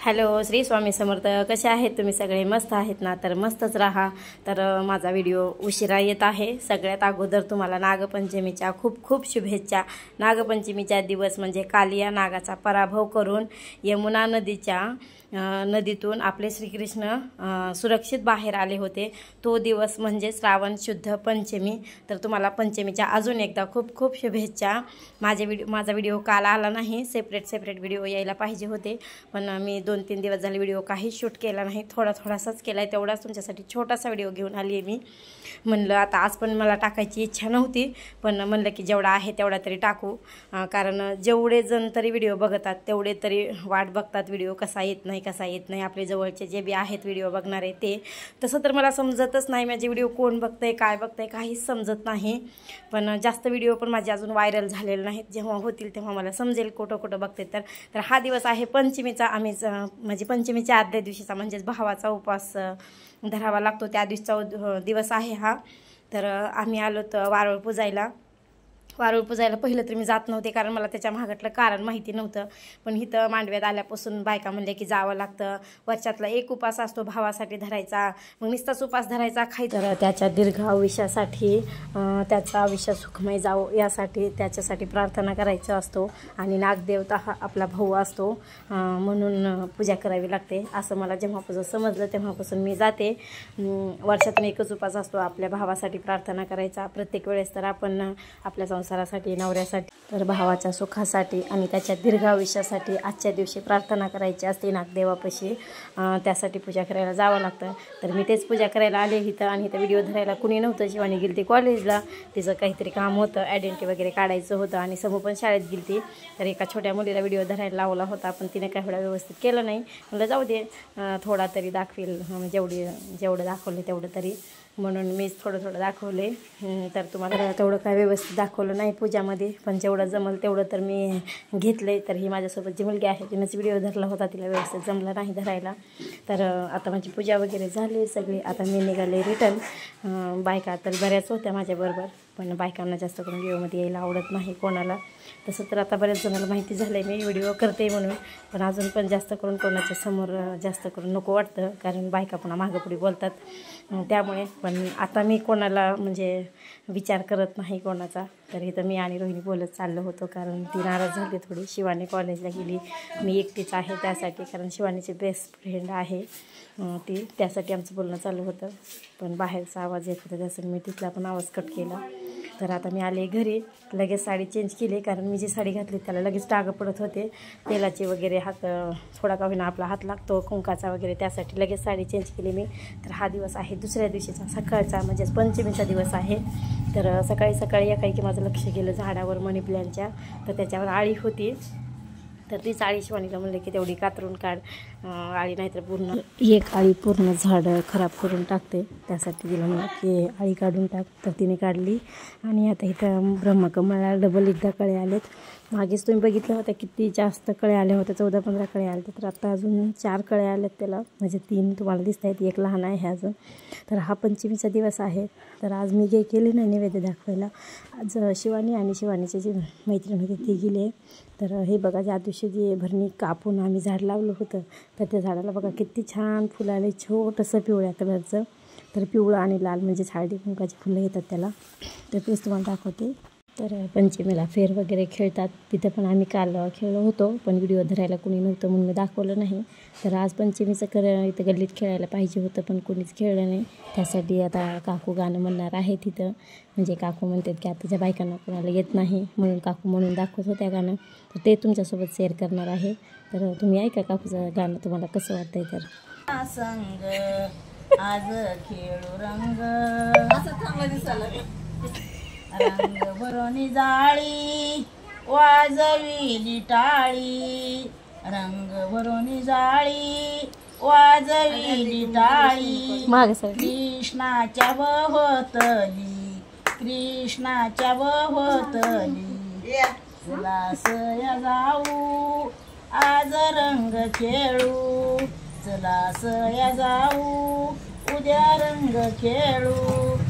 Hello, Shri Swami Samarth. कसे आहेत तुम्ही सगळे? मस्त आहेत ना? तर मस्तच राहा. तर माझा व्हिडिओ उशिरा येत आहे. सगळ्यात अगोदर तुम्हाला नागपंचमीच्या खूप खूप शुभेच्छा. नागपंचमीचा दिवस म्हणजे काल या नागाचा पराभव करून यमुना नदीतून आपले श्रीकृष्ण सुरक्षित बाहेर आले होते. तो दिवस म्हणजे श्रावण शुद्ध पंचमी. तर तुम्हाला पंचमीच्या अजून एकदा खूप खूप शुभेच्छा. माझा व्हिडिओ काल आला नाही. सेपरेट व्हिडिओ यायला पाहिजे होते, पण मी 2-3 दिवस झाले व्हिडिओ काही शूट केला नाही. थोडासाच केला आहे. तेवढाच तुमच्यासाठी छोटासा व्हिडिओ घेऊन आली आहे मी. म्हणलं आता आज पण मला टाकायची इच्छा नव्हती, पण म्हणलं की जेवढा आहे तेवढा तरी टाकू. कारण जेवढे जण तरी व्हिडिओ बघतात तेवढे तरी वाट बघतात व्हिडिओ कसा येत नाही. आपले जवळचे जे बी आहेत व्हिडिओ बघणारे ते. तसं तर मला समजतच नाही माझे व्हिडिओ कोण बघतंय काय बघतंय काहीच समजत नाही. पण जास्त व्हिडिओ पण माझे अजून व्हायरल झालेले नाहीत. जेव्हा होतील तेव्हा मला समजेल कुठं बघते. तर हा दिवस आहे पंचमीचा. आम्ही म्हणजे पंचमीच्या आदल्या दिवशीचा म्हणजेच भावाचा उपवास धरावा लागतो त्या दिवसाचा दिवस आहे हा. तर आम्ही आलो तर वारुळ पुजायला पहिलं तर मी जात नव्हते, कारण मला त्याच्या मागटलं कारण माहिती नव्हतं. पण इथं मांडव्यात आल्यापासून बायका म्हणले की जावं लागतं. वर्षातला एक उपास असतो भावासाठी धरायचा. मग नुसताच उपास धरायचा खायचा. तर त्याच्या दीर्घ आयुष्यासाठी, त्याचा आयुष्य सुखमय जावो यासाठी त्याच्यासाठी प्रार्थना करायचं असतो. आणि नागदेवता हा आपला भाऊ असतो, म्हणून पूजा करावी लागते असं मला जेव्हापासून समजलं तेव्हापासून मी जाते. वर्षातून एकच उपास असतो आपल्या भावासाठी प्रार्थना करायचा. प्रत्येक वेळेस तर आपण आपल्या संसारासाठी, नवऱ्यासाठी, तर भावाच्या सुखासाठी आणि त्याच्या दीर्घ आयुष्यासाठी आजच्या दिवशी प्रार्थना करायची असते नागदेवापाशी. त्यासाठी पूजा करायला जावं लागतं. तर मी तेच पूजा करायला आले इथं. आणि इथं व्हिडिओ धरायला कुणी नव्हतं. शिवानी गेली कॉलेजला, तिचं काहीतरी काम होतं, आयडेंटिटी वगैरे काढायचं होतं. आणि समूह पण शाळेत गेली. तर एका छोट्या मुलीला व्हिडिओ धरायला लावला होता, पण तिने काही वेळा व्यवस्थित केलं नाही. म्हणलं जाऊ दे, थोडा तरी दाखवेल, जेवढं दाखवलं तेवढं तरी, म्हणून मीच थोडं दाखवले. तर तुम्हाला तेवढं काय व्यवस्थित दाखवलं नाही पूजामध्ये, पण जेवढं जमलं तेवढं तर मी घेतले. तर ही माझ्यासोबत जी मुलगी आहे तिनंच व्हिडिओ धरला होता, तिला व्यवस्थित जमलं नाही धरायला. तर आता माझी पूजा वगैरे झाली सगळी. आता मी निघाले रिटर्न. बायका तर बऱ्याच होत्या माझ्याबरोबर, पण बायकांना जास्त करून व्हिडिओमध्ये यायला आवडत नाही कोणाला. तसं तर आता बऱ्याच जणांना माहिती झालं आहे मी व्हिडिओ करते म्हणून, पण अजून पण जास्त करून कोणाच्या समोर जास्त करून नको वाटतं, कारण बायका पुन्हा मागंपुढे बोलतात. त्यामुळे पण आता मी कोणाला म्हणजे विचार करत नाही कोणाचा. तर इथं मी आणि रोहिणी बोलत चाललो होतो, कारण ती नाराज झाली थोडी. शिवानी कॉलेजला गेली, मी एकटीच आहे त्यासाठी, कारण शिवानीची बेस्ट फ्रेंड आहे ती. त्यासाठी आमचं बोलणं चालू होतं, पण बाहेरचा आवाज येत होता त्यासाठी मी तिथला पण आवाज कट केला. तर आता मी आले घरी. लगेच साडी चेंज केली, कारण मी जी साडी घातली त्याला लगेच डाग पडत होते तेलाचे वगैरे. हात थोडा का होईना आपला हात लागतो कुंकाचा वगैरे, त्यासाठी लगेच साडी चेंज केली मी. तर हा दिवस आहे दुसऱ्या दिवशीचा सकाळचा, म्हणजेच पंचमीचा दिवस आहे. तर सकाळी एकाएकी माझं लक्ष गेलं झाडावर मनी प्लॅनच्या. तर त्याच्यावर आळी होती. तर तीच आळी शिवानीला म्हणले की तेवढी कातरून काढ, आळी नाहीतर पूर्ण एक आळी पूर्ण झाड खराब करून टाकते. त्यासाठी तिला म्हणलं की आळी काढून टाक. तर तिने काढली. आणि आता इथं ब्रह्मकमळाला डबल एकदा कळे आलेत. मागेच तुम्ही बघितलं होतं किती जास्त कळे आले होते, 14-15 कळे आले. तर आता अजून 4 कळे आलेत त्याला, म्हणजे 3 तुम्हाला दिसत आहेत, एक लहान आहे अजून. तर हा पंचमीचा दिवस आहे. तर आज मी केले नाही नैवेद्य दाखवायला. आज शिवानी आणि शिवानीचे जे मैत्रीण होते ती गेले. तर हे बघा, ज्या दिवशी जी भरणी कापून आम्ही झाड लावलं होतं, तर त्या झाडाला बघा किती छान फुलं आले, छोटंसं पिवळ्या कलरचं. तर पिवळं आणि लाल म्हणजे हळदी कुंकाची फुलं येतात त्याला. तर तेच तुम्हाला दाखवते. तर पंचमीला फेर वगैरे खेळतात, तिथं पण आम्ही काल खेळलो होतो, पण व्हिडिओ धरायला कोणी नव्हतं म्हणून मी दाखवलं नाही. तर आज पंचमीचं इथं गल्लीत खेळायला पाहिजे होतं, पण कोणीच खेळलं नाही. त्यासाठी आता काकू गाणं म्हणणार आहे तिथं. म्हणजे काकू म्हणतात की आताच्या बायकांना कोणाला येत नाही, म्हणून काकू म्हणून दाखवत होत्या गाणं. तर ते तुमच्यासोबत शेअर करणार आहे. तर तुम्ही ऐका काकूचं गाणं, तुम्हाला कसं वाटतंय. तर संग आज खेळू रंग, असं चांगलं दिसायला रंग भरोनी जाळी वाजविली टाळी, रंग भरोनी जाळी वाजविली टाळी. कृष्णाच्या बहोतली चला जाऊ आज रंग खेळू, चला सया जाऊ उद्या रंग खेळू.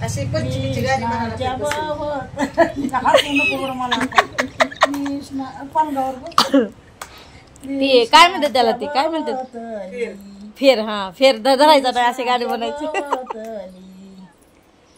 कृष्णाच्या बहोतली कृष्ण पानगावर ते काय म्हणते त्याला, ते काय म्हणते, फेर. हा फेर धरायचा नाही, असे गाणे म्हणायचे.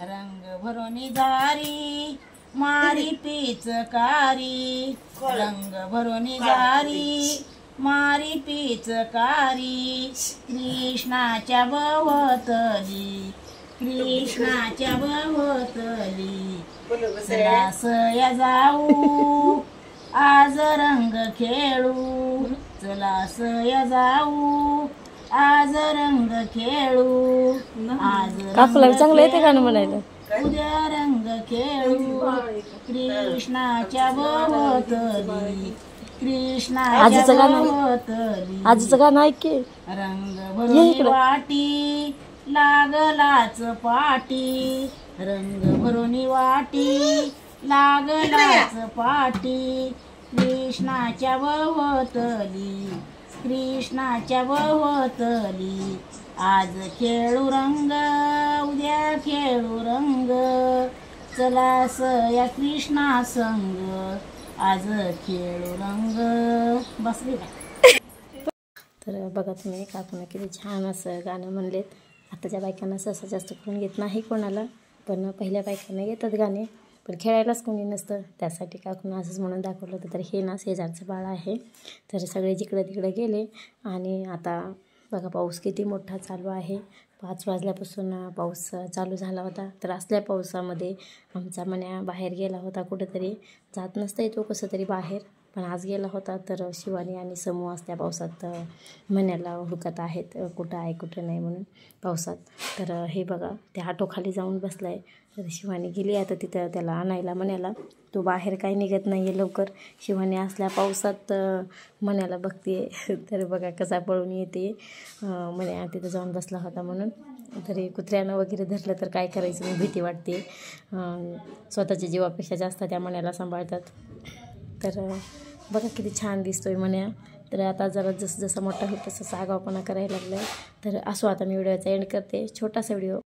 रंग भरोनी दारी मारी पिचकारी, रंग भरोनी दारी मारी पिचकारी, कृष्णाच्या भोवतली, कृष्णाच्या भोवतली, चला सया जाऊ आज रंग खेळू, चला सया जाऊ आज रंग खेळू, आज काकूला चांगलं येते गाणं म्हणायला. उद्या रंग खेळू, कृष्णाच्या भोवतली, कृष्णाच्या भोवतली. आजीचं गाणं ऐक की. रंग भरून वाटी लागलाच पाटी, रंग भरून वाटी लागलाच पाटी, कृष्णाच्या भोवतली, कृष्णाच्या भोवतली, आज खेळू रंग उद्या खेळू रंग, चला सया कृष्णा संग आज खेळू रंग. बसली का? तर बघा तुम्ही काकूने किती छान असं गाणं म्हणलेत. आताच्या बायकांना सहसा जास्त करून घेत नाही कोणाला, पण पहिल्या बायकांना येतात गाणे, पण खेळायलाच कोणी नसतं. त्यासाठी काकून असंच म्हणून दाखवलं होतं. तर हे ना शेजारचं बाळ आहे. तर सगळे जिकडं तिकडे गेले आणि आता बघा पाऊस किती मोठा चालू आहे. 5 वाजल्यापासून पाऊस चालू झाला होता. तर असल्या पावसामध्ये आमचा मन्या बाहेर गेला होता कुठंतरी. जात नसतं तो कसं तरी बाहेर, पण आज गेला होता. तर शिवानी आणि समूह असल्या पावसात मन्याला हुडकत आहेत, कुठं आहे कुठं नाही म्हणून पावसात. तर हे बघा त्या ऑटोखाली जाऊन बसला आहे. तर शिवानी गेली आता तिथं त्याला आणायला मन्याला. तो बाहेर काही निघत नाही आहे लवकर. शिवानी असल्या पावसात मन्याला बघते. तर बघा कसा पळून येते. मन्या तिथं जाऊन बसला होता म्हणून. तरी कुत्र्यानं वगैरे धरलं तर काय करायचं म्हणून भीती वाटते. स्वतःच्या जीवापेक्षा जास्त त्या मन्याला सांभाळतात. तर बघा किती छान दिसतोय मन्या. तर आता जरा जसं जसं मोठा होत तसं आगाऊपणा करायला लागला आहे. तर असो आता मी व्हिडिओचा एंड करते. छोटासा व्हिडिओ